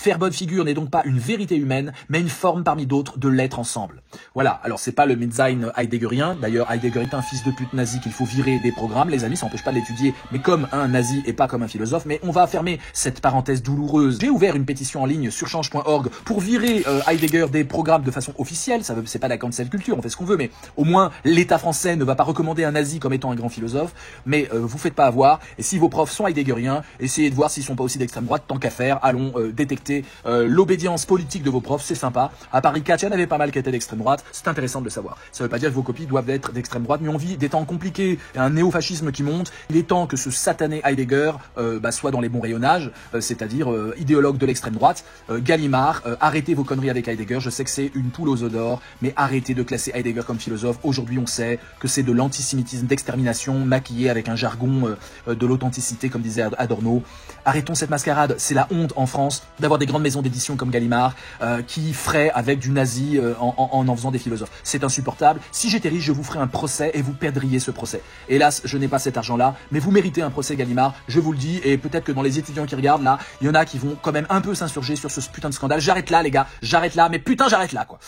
Faire bonne figure n'est donc pas une vérité humaine, mais une forme parmi d'autres de l'être ensemble. Voilà, alors c'est pas le Mitsein heideggerien, d'ailleurs Heidegger est un fils de pute nazi qu'il faut virer des programmes, les amis, ça n'empêche pas de l'étudier, mais comme un nazi et pas comme un philosophe, mais on va fermer cette parenthèse douloureuse. J'ai ouvert une pétition en ligne sur change.org pour virer Heidegger des programmes de façon officielle, c'est pas la cancel culture, on fait ce qu'on veut, mais au moins l'État français ne va pas recommander un nazi comme étant un grand philosophe, mais vous faites pas avoir, et si vos profs sont heideggeriens, essayez de voir s'ils sont pas aussi d'extrême droite, tant qu'à faire, allons détecter l'obédience politique de vos profs, c'est sympa. À Paris 4, il y en avait pas mal qui étaient d'extrême droite, c'est intéressant de le savoir. Ça veut pas dire que vos copies doivent être d'extrême droite, mais on vit des temps compliqués, un néofascisme qui monte, il est temps que ce satané Heidegger soit dans les bons rayonnages, c'est-à-dire idéologue de l'extrême droite. Gallimard, arrêtez vos conneries avec Heidegger, je sais que c'est une poule aux œufs d'or, mais arrêtez de classer Heidegger comme philosophe. Aujourd'hui on sait que c'est de l'antisémitisme d'extermination maquillé avec un jargon de l'authenticité comme disait Adorno. Arrêtons cette mascarade, c'est la honte en France d'avoir des grandes maisons d'édition comme Gallimard qui feraient avec du nazi en faisant des philosophes. C'est insupportable. Si j'étais riche, je vous ferais un procès et vous perdriez ce procès. Hélas, je n'ai pas cet argent-là, mais vous méritez un procès Gallimard, je vous le dis, et peut-être que dans les étudiants qui regardent là, il y en a qui vont quand même un peu s'insurger sur ce putain de scandale. J'arrête là les gars, j'arrête là, mais putain j'arrête là quoi.